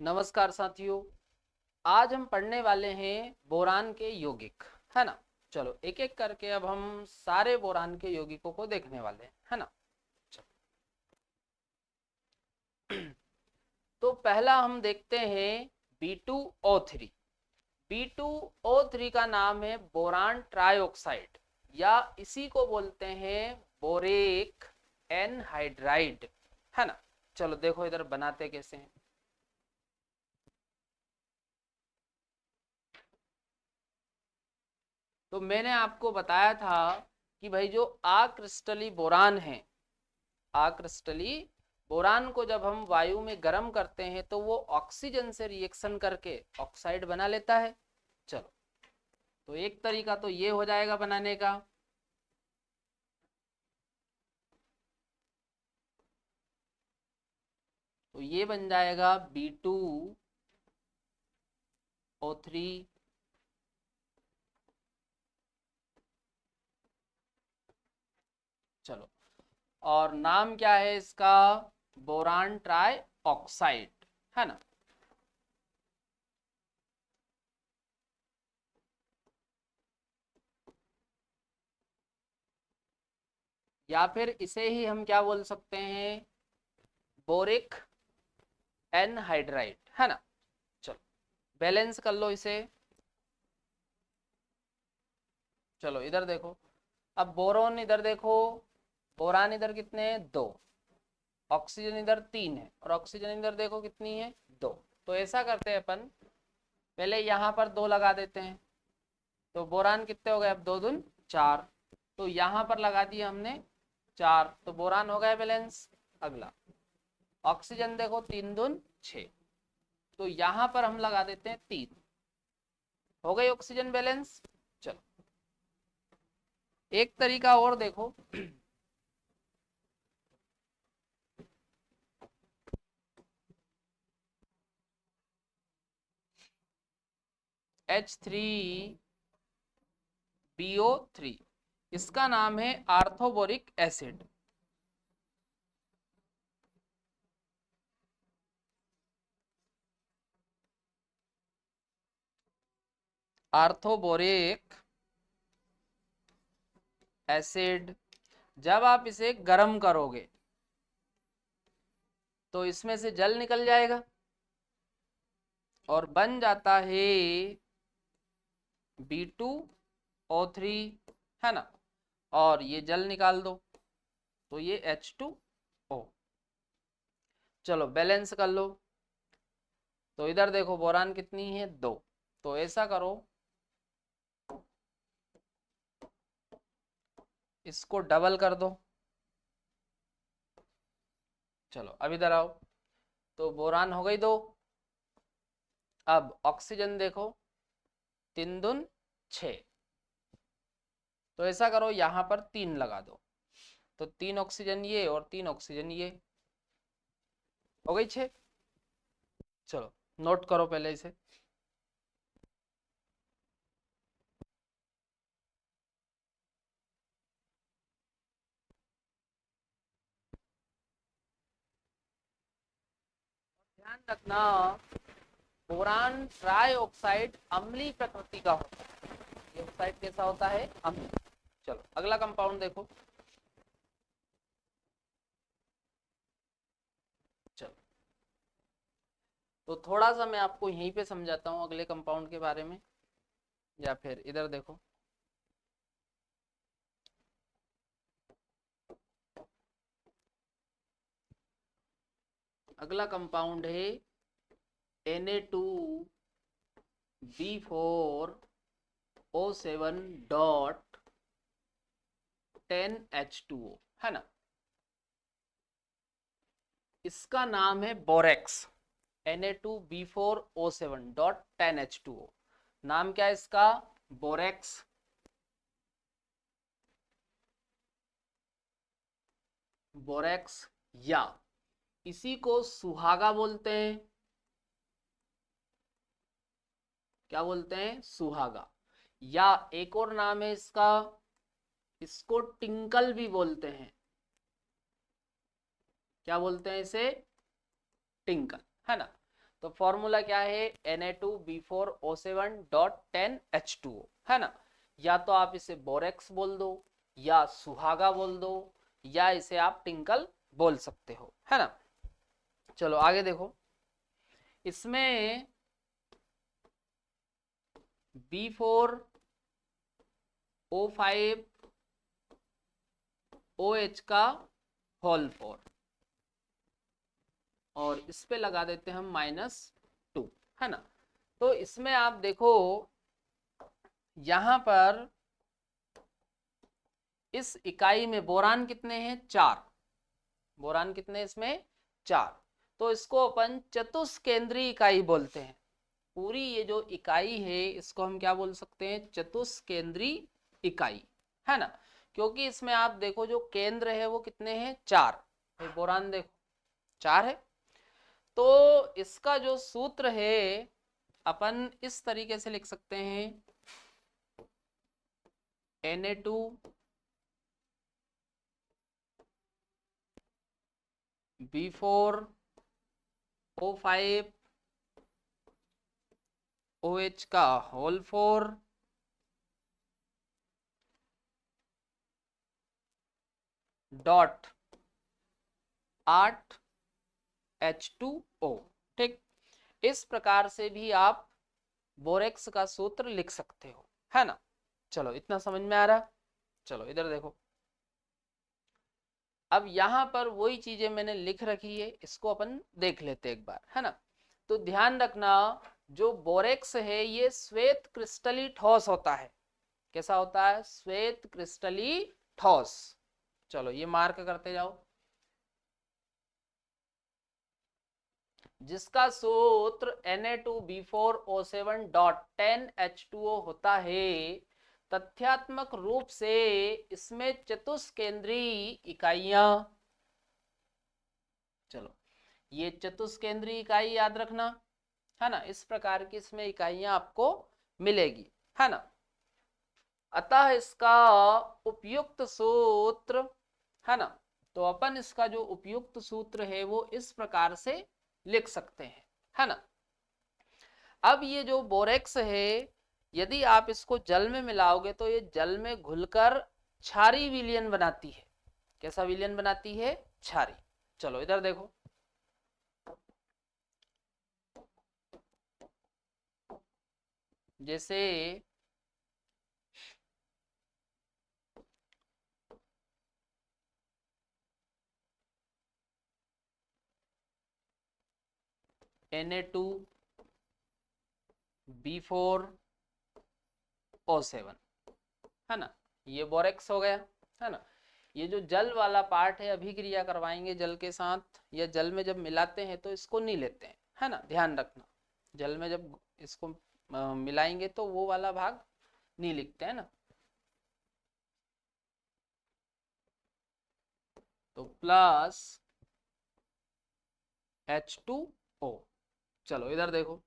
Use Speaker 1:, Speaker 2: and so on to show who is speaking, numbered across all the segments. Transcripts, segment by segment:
Speaker 1: नमस्कार साथियों। आज हम पढ़ने वाले हैं बोरान के यौगिक, है ना। चलो एक एक करके अब हम सारे बोरान के यौगिकों को देखने वाले हैं, है ना। तो पहला हम देखते हैं B2O3। B2O3 का नाम है बोरान ट्राइऑक्साइड या इसी को बोलते हैं बोरेक एनहाइड्राइड, है ना। चलो देखो इधर बनाते कैसे हैं। तो मैंने आपको बताया था कि भाई जो आक्रिस्टली बोरान है, आक्रिस्टली बोरान को जब हम वायु में गर्म करते हैं तो वो ऑक्सीजन से रिएक्शन करके ऑक्साइड बना लेता है। चलो, तो एक तरीका तो ये हो जाएगा बनाने का। तो ये बन जाएगा B2O3। चलो, और नाम क्या है इसका? बोरान ट्राई ऑक्साइड, है ना। या फिर इसे ही हम क्या बोल सकते हैं? बोरिक एनहाइड्राइड, है ना। चलो बैलेंस कर लो इसे। चलो इधर देखो, अब बोरोन इधर देखो, बोरान इधर कितने हैं? दो। ऑक्सीजन इधर तीन है और ऑक्सीजन इधर देखो कितनी है? दो। तो ऐसा करते हैं अपन, पहले यहाँ पर दो लगा देते हैं। तो बोरान कितने हो गए? अब दो दून चार। तो यहाँ पर लगा दिए हमने चार, तो बोरान हो गया बैलेंस। अगला ऑक्सीजन देखो, तीन दून छः, तो यहाँ पर हम लगा देते हैं तीन। हो गई ऑक्सीजन बैलेंस। चलो एक तरीका और देखो। H3BO3, इसका नाम है आर्थोबोरिक एसिड। आर्थोबोरिक एसिड, जब आप इसे गर्म करोगे तो इसमें से जल निकल जाएगा और बन जाता है B2O3, है ना। और ये जल निकाल दो तो ये H2O। चलो बैलेंस कर लो। तो इधर देखो बोरान कितनी है? दो। तो ऐसा करो, इसको डबल कर दो। चलो अब इधर आओ, तो बोरान हो गई दो। अब ऑक्सीजन देखो, तीन दून छः। तो ऐसा करो यहाँ पर तीन लगा दो, तो तीन ऑक्सीजन ये और तीन ऑक्सीजन ये, हो गई छः। चलो नोट करो पहले इसे। ध्यान रखना, बोरान ट्राई ऑक्साइड अम्लीय प्रकृति का होता है। ये ऑक्साइड कैसा होता है? अम्लीय। चलो अगला कंपाउंड देखो। चलो तो थोड़ा सा मैं आपको यहीं पे समझाता हूँ अगले कंपाउंड के बारे में, या फिर इधर देखो। अगला कंपाउंड है Na2B4O7.10H2O, है ना। इसका नाम है बोरेक्स। Na2B4O7.10H2O, नाम क्या है इसका? बोरेक्स। बोरेक्स, या इसी को सुहागा बोलते हैं। क्या बोलते हैं? सुहागा। या एक और नाम है इसका, इसको टिंकल भी बोलते हैं। क्या बोलते हैं इसे? टिंकल, है ना। तो फॉर्मूला क्या है, Na2B4O7.10H2O, है ना। या तो आप इसे बोरेक्स बोल दो, या सुहागा बोल दो, या इसे आप टिंकल बोल सकते हो, है ना। चलो आगे देखो, इसमें B4O5OH का होल 4, और इस पे लगा देते हैं हम -2, है ना। तो इसमें आप देखो यहां पर इस इकाई में बोरान कितने हैं, 4। बोरान कितने इसमें, 4। तो इसको अपन चतुष्केंद्रीय इकाई बोलते हैं। पूरी ये जो इकाई है इसको हम क्या बोल सकते हैं, चतुष्केंद्रीय इकाई, है ना। क्योंकि इसमें आप देखो जो केंद्र है वो कितने हैं, 4। बोरान देखो 4 है। तो इसका जो सूत्र है अपन इस तरीके से लिख सकते हैं, Na2B4O5OH का होल 4 डॉट 8H2O। ठीक, इस प्रकार से भी आप बोरेक्स का सूत्र लिख सकते हो, है ना। चलो इतना समझ में आ रहा। चलो इधर देखो, अब यहां पर वही चीजें मैंने लिख रखी है, इसको अपन देख लेते एक बार, है ना। तो ध्यान रखना, जो बोरेक्स है ये श्वेत क्रिस्टली ठोस होता है। कैसा होता है, श्वेत क्रिस्टली ठोस। चलो ये मार्क करते जाओ। जिसका सूत्र Na2B4O7.10H2O होता है, तथ्यात्मक रूप से इसमें चतुष्केंद्रीय इकाइयां, चलो ये चतुष्केंद्रीय इकाई याद रखना, है ना। इस प्रकार की इसमें इकाइयां आपको मिलेगी, है ना। अतः इसका उपयुक्त सूत्र, है ना, तो अपन इसका जो उपयुक्त सूत्र है वो इस प्रकार से लिख सकते हैं, है ना। अब ये जो बोरेक्स है, यदि आप इसको जल में मिलाओगे तो ये जल में घुलकर क्षारीय विलयन बनाती है। कैसा विलयन बनाती है, क्षारीय। चलो इधर देखो, जैसे Na2B4O7, है ना, ये बोरेक्स हो गया, है ना। ये जो जल वाला पार्ट है, अभिक्रिया करवाएंगे जल के साथ, या जल में जब मिलाते हैं तो इसको नहीं लेते हैं, है ना, ध्यान रखना। जल में जब इसको मिलाएंगे तो वो वाला भाग नहीं लिखते हैं ना। तो प्लस H2O। चलो इधर देखो,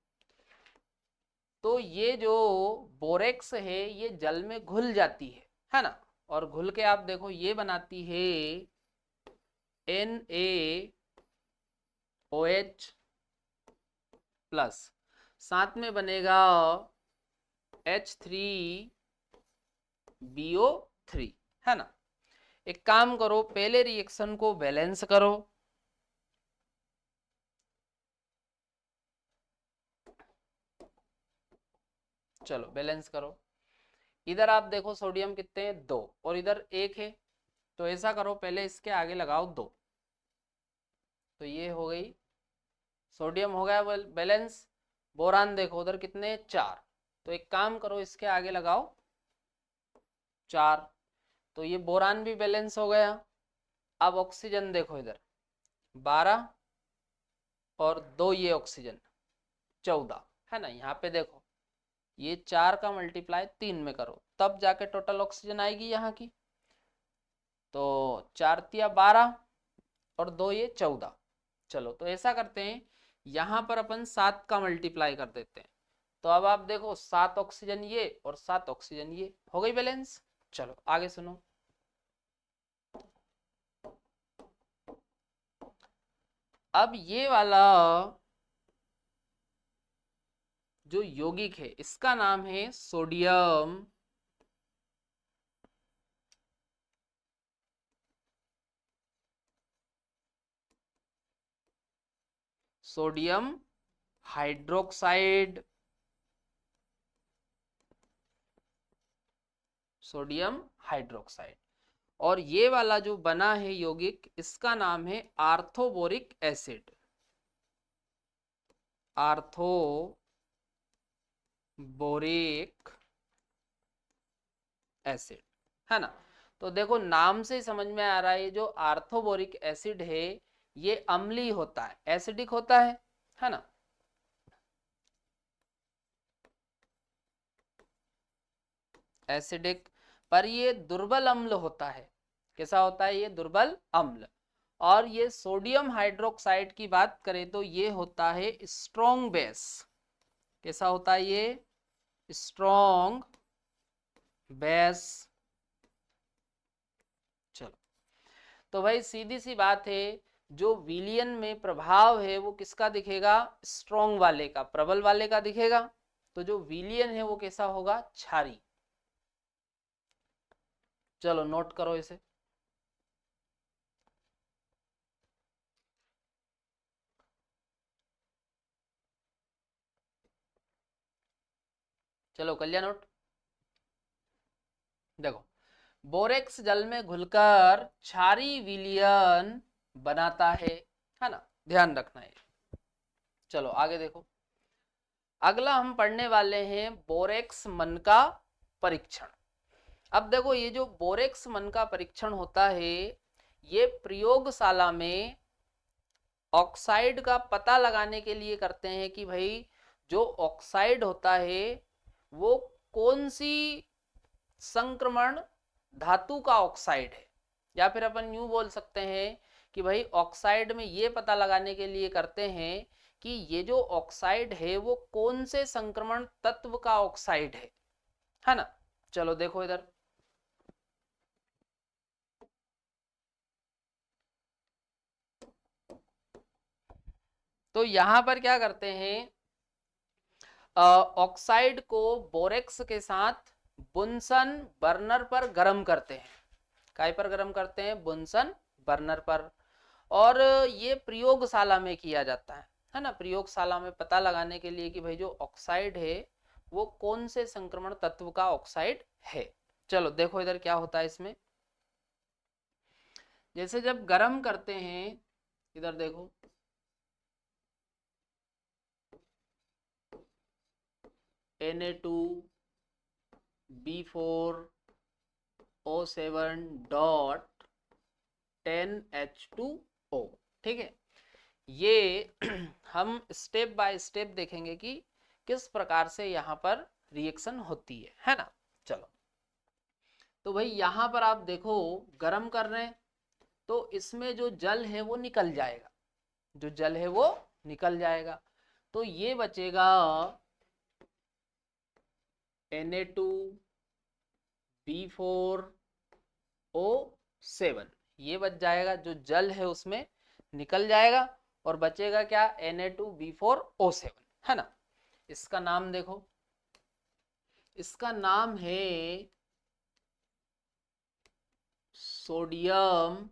Speaker 1: तो ये जो बोरेक्स है ये जल में घुल जाती है ना। और घुल के आप देखो ये बनाती है NaOH प्लस, साथ में बनेगा H3BO3, है ना। एक काम करो, पहले रिएक्शन को बैलेंस करो। चलो बैलेंस करो। इधर आप देखो सोडियम कितने हैं, 2, और इधर 1 है। तो ऐसा करो, पहले इसके आगे लगाओ 2। तो ये हो गई, सोडियम हो गया बैलेंस। बोरान देखो उधर कितने, 4। तो एक काम करो, इसके आगे लगाओ 4। तो ये बोरान भी बैलेंस हो गया। अब ऑक्सीजन देखो इधर 12, और 2 ये ऑक्सीजन 14, है ना। यहाँ पे देखो ये 4 का मल्टीप्लाई 3 में करो, तब जाके टोटल ऑक्सीजन आएगी यहाँ की। तो 4 तिया 12, और 2 ये 14। चलो तो ऐसा करते हैं, यहाँ पर अपन 7 का मल्टीप्लाई कर देते हैं। तो अब आप देखो 7 ऑक्सीजन ये और 7 ऑक्सीजन ये, हो गई बैलेंस। चलो आगे सुनो, अब ये वाला जो यौगिक है इसका नाम है sodium sodium hydroxide, sodium hydroxide. और ये वाला जो बना है यौगिक इसका नाम है आर्थोबोरिक एसिड, आर्थोबोरिक एसिड, है ना। तो देखो नाम से ही समझ में आ रहा है जो आर्थोबोरिक एसिड है ये अम्लीय होता है, एसिडिक होता है ना। एसिडिक, पर ये दुर्बल अम्ल होता है। कैसा होता है ये? दुर्बल अम्ल। और ये सोडियम हाइड्रोक्साइड की बात करें तो ये होता है स्ट्रॉन्ग बेस। कैसा होता है ये? Strong base. चलो, तो भाई सीधी सी बात है, जो विलियन में प्रभाव है वो किसका दिखेगा? स्ट्रॉन्ग वाले का, प्रबल वाले का दिखेगा। तो जो विलियन है वो कैसा होगा? क्षारी। चलो नोट करो इसे। चलो कल्याण नोट। देखो, बोरेक्स जल में घुलकर क्षारी विलयन बनाता है ना, ध्यान रखना है। चलो आगे देखो, अगला हम पढ़ने वाले हैं बोरेक्स मन का परीक्षण। अब देखो ये जो बोरेक्स मन का परीक्षण होता है ये प्रयोगशाला में ऑक्साइड का पता लगाने के लिए करते हैं कि भाई जो ऑक्साइड होता है वो कौन सी संक्रमण धातु का ऑक्साइड है। या फिर अपन यूं बोल सकते हैं कि भाई ऑक्साइड में ये पता लगाने के लिए करते हैं कि ये जो ऑक्साइड है वो कौन से संक्रमण तत्व का ऑक्साइड है ना। चलो देखो इधर, तो यहां पर क्या करते हैं, ऑक्साइड को बोरेक्स के साथ बुनसन बर्नर पर गर्म करते हैं। काय पर गर्म करते हैं? बुनसन बर्नर पर। और ये प्रयोगशाला में किया जाता है ना। प्रयोगशाला में पता लगाने के लिए कि भाई जो ऑक्साइड है वो कौन से संक्रमण तत्व का ऑक्साइड है। चलो देखो इधर क्या होता है इसमें। जैसे जब गर्म करते हैं, इधर देखो, Na2B4O7.10H2O, ठीक है। ये हम स्टेप बाय स्टेप देखेंगे कि किस प्रकार से यहाँ पर रिएक्शन होती है ना। चलो, तो भाई यहाँ पर आप देखो गर्म कर रहे हैं तो इसमें जो जल है वो निकल जाएगा, जो जल है वो निकल जाएगा। तो ये बचेगा Na2B4O7, ये बच जाएगा, जो जल है उसमें निकल जाएगा और बचेगा क्या? Na2B4O7, है ना। इसका नाम देखो, इसका नाम है सोडियम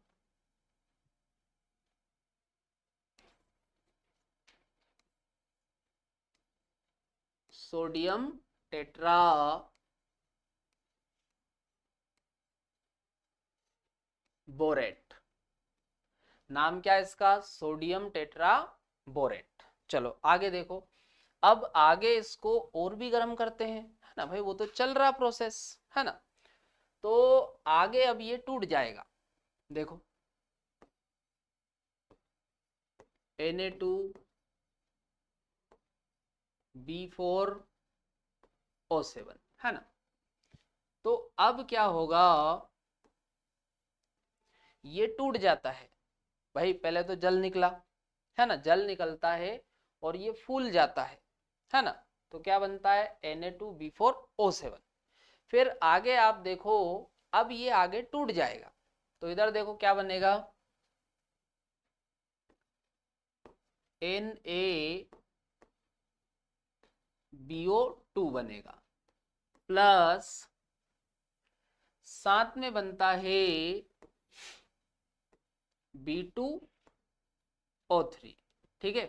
Speaker 1: सोडियम टेट्रा बोरेट। नाम क्या है इसका? Sodium tetra borate. चलो आगे देखो, अब आगे इसको और भी गर्म करते हैं, है ना भाई, वो तो चल रहा प्रोसेस, है ना। तो आगे अब ये टूट जाएगा, देखो Na2B4O7, है ना। तो अब क्या होगा, ये टूट जाता है भाई। पहले तो जल निकला, है ना, जल निकलता है और ये फूल जाता है ना। तो क्या बनता है? Na2B4O7। फिर आगे आप देखो, अब ये आगे टूट जाएगा तो इधर देखो क्या बनेगा, BO2 बनेगा, प्लस साथ में बनता है B2O3। ठीक है,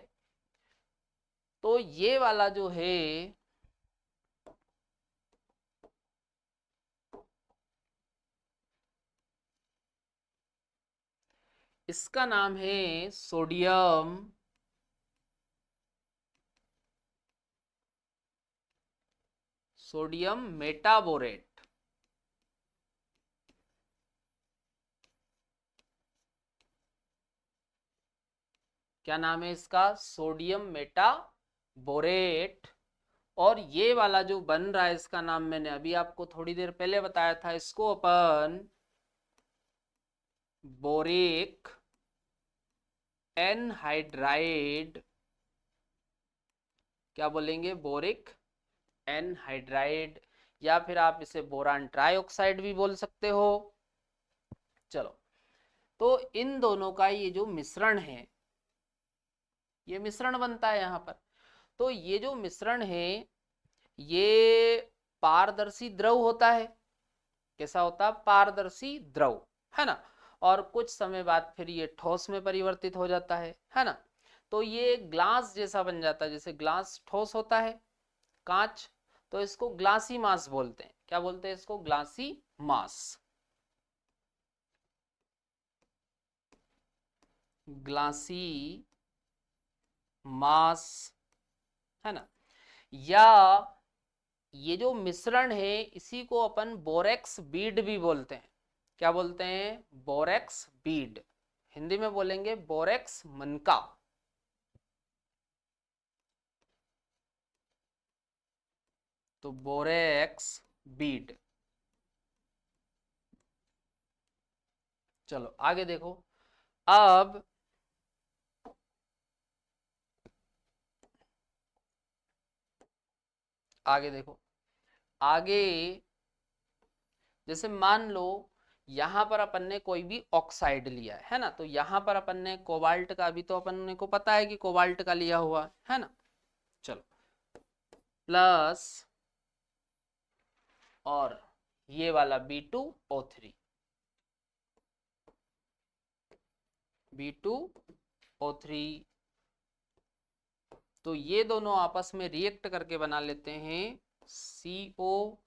Speaker 1: तो ये वाला जो है इसका नाम है सोडियम मेटाबोरेट। क्या नाम है इसका? Sodium metaborate. और ये वाला जो बन रहा है इसका नाम मैंने अभी आपको थोड़ी देर पहले बताया था, इसको अपन बोरिक एनहाइड्राइड क्या बोलेंगे? बोरिक एनहाइड्राइड, या फिर आप इसे बोरान ट्राइऑक्साइड भी बोल सकते हो। चलो, तो इन दोनों का ये जो मिश्रण है, ये मिश्रण बनता है यहाँ पर। तो ये जो मिश्रण है ये पारदर्शी द्रव होता है। कैसा होता है? पारदर्शी द्रव, है ना। और कुछ समय बाद फिर ये ठोस में परिवर्तित हो जाता है ना। तो ये ग्लास जैसा बन जाता है, जैसे ग्लास ठोस होता है, कांच, तो इसको ग्लासी मास बोलते हैं। क्या बोलते हैं इसको? ग्लासी मास। ग्लासी मास, है ना। या ये जो मिश्रण है इसी को अपन बोरेक्स बीड भी बोलते हैं। क्या बोलते हैं? Borax bead. हिंदी में बोलेंगे बोरेक्स मनका। तो बोरेक्स बीड। चलो आगे देखो। अब आगे देखो, आगे जैसे मान लो यहां पर अपन ने कोई भी ऑक्साइड लिया है ना, तो यहां पर अपन ने कोबाल्ट का, अभी तो अपन को पता है कि कोबाल्ट का लिया हुआ है ना। चलो, प्लस और ये वाला B2O3, B2O3, तो ये दोनों आपस में रिएक्ट करके बना लेते हैं CO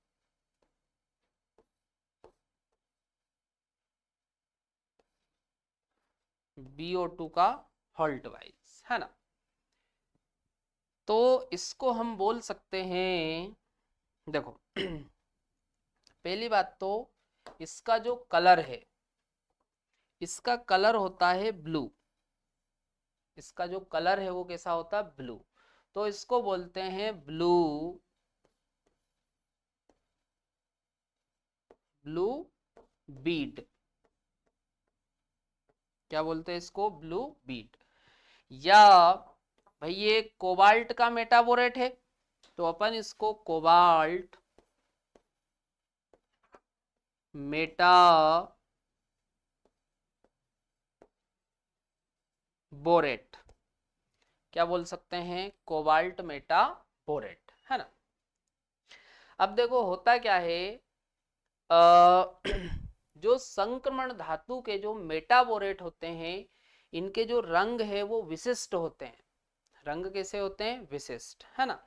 Speaker 1: BO2 का हॉल्ट वाइज, है ना। तो इसको हम बोल सकते हैं, देखो पहली बात तो इसका जो कलर है, इसका कलर होता है ब्लू। इसका जो कलर है वो कैसा होता है? ब्लू। तो इसको बोलते हैं ब्लू बीड। क्या बोलते हैं इसको? ब्लू बीड। या भाई ये कोबाल्ट का मेटाबोरेट है, तो अपन इसको कोबाल्ट मेटा बोरेट। क्या बोल सकते हैं? कोबाल्ट मेटा बोरेट, है ना। अब देखो होता क्या है, जो संक्रमण धातु के जो मेटाबोरेट होते हैं इनके जो रंग है वो विशिष्ट होते हैं। रंग कैसे होते हैं? विशिष्ट, है ना।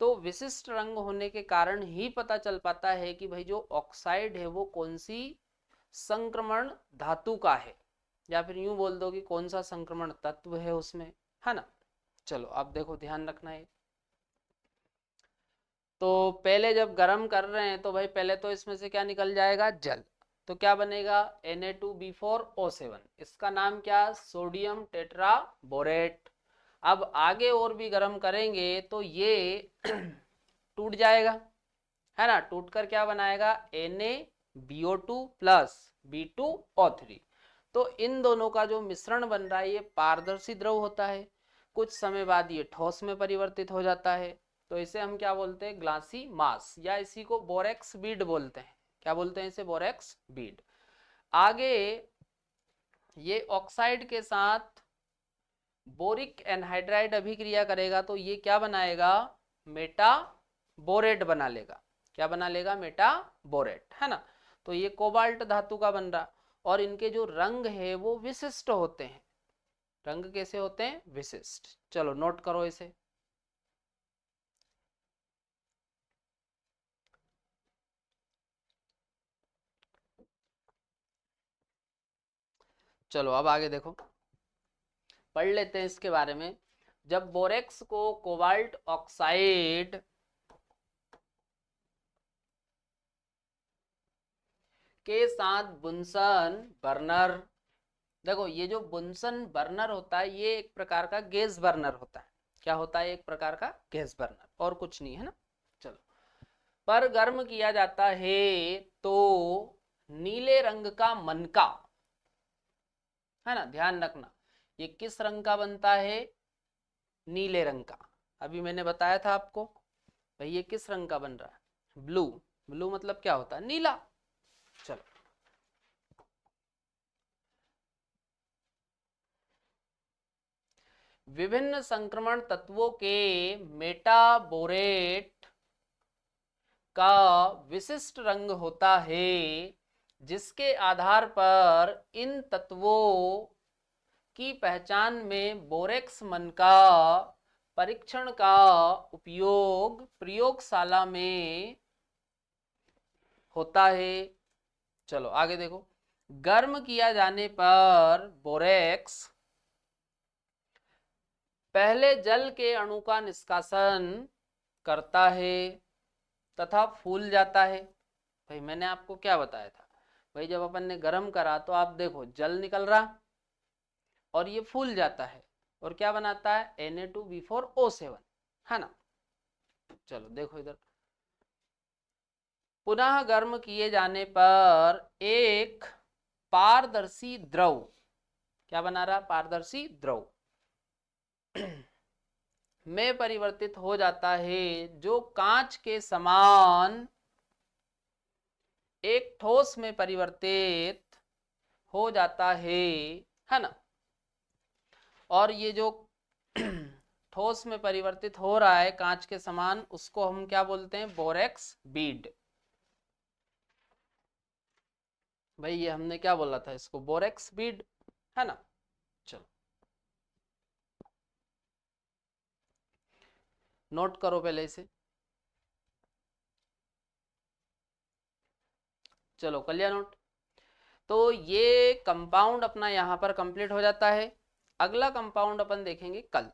Speaker 1: तो विशिष्ट रंग होने के कारण ही पता चल पाता है कि भाई जो ऑक्साइड है वो कौन सी संक्रमण धातु का है, या फिर यूं बोल दो कि कौन सा संक्रमण तत्व है उसमें, है ना। चलो अब देखो, ध्यान रखना है। तो पहले जब गर्म कर रहे हैं तो भाई पहले तो इसमें से क्या निकल जाएगा? जल। तो क्या बनेगा? Na2B4O7। इसका नाम क्या? Sodium tetra borate. अब आगे और भी गर्म करेंगे तो ये टूट जाएगा, है ना। टूट कर क्या बनाएगा? NaBO2 plus B2O3। तो इन दोनों का जो मिश्रण बन रहा है ये पारदर्शी द्रव होता है। कुछ समय बाद ये ठोस में परिवर्तित हो जाता है। तो इसे हम क्या बोलते हैं? ग्लासी मास, या इसी को बोरेक्स बीड बोलते हैं। क्या बोलते हैं इसे? Borax bead. आगे ये ऑक्साइड के साथ बोरिक एनहाइड्राइड अभिक्रिया करेगा तो ये क्या बनाएगा? मेटाबोरेट बना लेगा। क्या बना लेगा? मेटाबोरेट, है ना। तो ये कोबाल्ट धातु का बन रहा, और इनके जो रंग है वो विशिष्ट होते हैं। रंग कैसे होते हैं? विशिष्ट। चलो नोट करो इसे। चलो अब आगे देखो, पढ़ लेते हैं इसके बारे में। जब बोरेक्स को कोबाल्ट ऑक्साइड के साथ बुनसन बर्नर, देखो ये जो बुनसन बर्नर होता है ये एक प्रकार का गैस बर्नर होता है। क्या होता है? एक प्रकार का गैस बर्नर, और कुछ नहीं, है ना। चलो, पर गर्म किया जाता है तो नीले रंग का मनका, है ना, ध्यान रखना, ये किस रंग का बनता है? नीले रंग का। अभी मैंने बताया था आपको भाई ये किस रंग का बन रहा है? ब्लू। ब्लू मतलब क्या होता है? नीला। चलो, विभिन्न संक्रमण तत्वों के मेटाबोरेट का विशिष्ट रंग होता है, जिसके आधार पर इन तत्वों की पहचान में बोरेक्स मन का परीक्षण का उपयोग प्रयोगशाला में होता है। चलो आगे देखो, गर्म किया जाने पर बोरेक्स पहले जल के अणु का निष्कासन करता है तथा फूल जाता है। भाई मैंने आपको क्या बताया था? भाई जब अपन ने गर्म करा तो आप देखो जल निकल रहा और ये फूल जाता है, और क्या बनाता है? Na2B4O7, है ना। चलो देखो इधर, पुनः गर्म किए जाने पर एक पारदर्शी द्रव, क्या बना रहा? पारदर्शी द्रव में परिवर्तित हो जाता है, जो कांच के समान एक ठोस में परिवर्तित हो जाता है ना। और ये जो ठोस में परिवर्तित हो रहा है कांच के समान, उसको हम क्या बोलते हैं? Borax bead. भाई ये हमने क्या बोला था इसको? बोरेक्स बीड, है ना। चलो नोट करो पहले इसे। चलो कर लिया नोट। तो ये कंपाउंड अपना यहाँ पर कंप्लीट हो जाता है। अगला कंपाउंड अपन देखेंगे कल।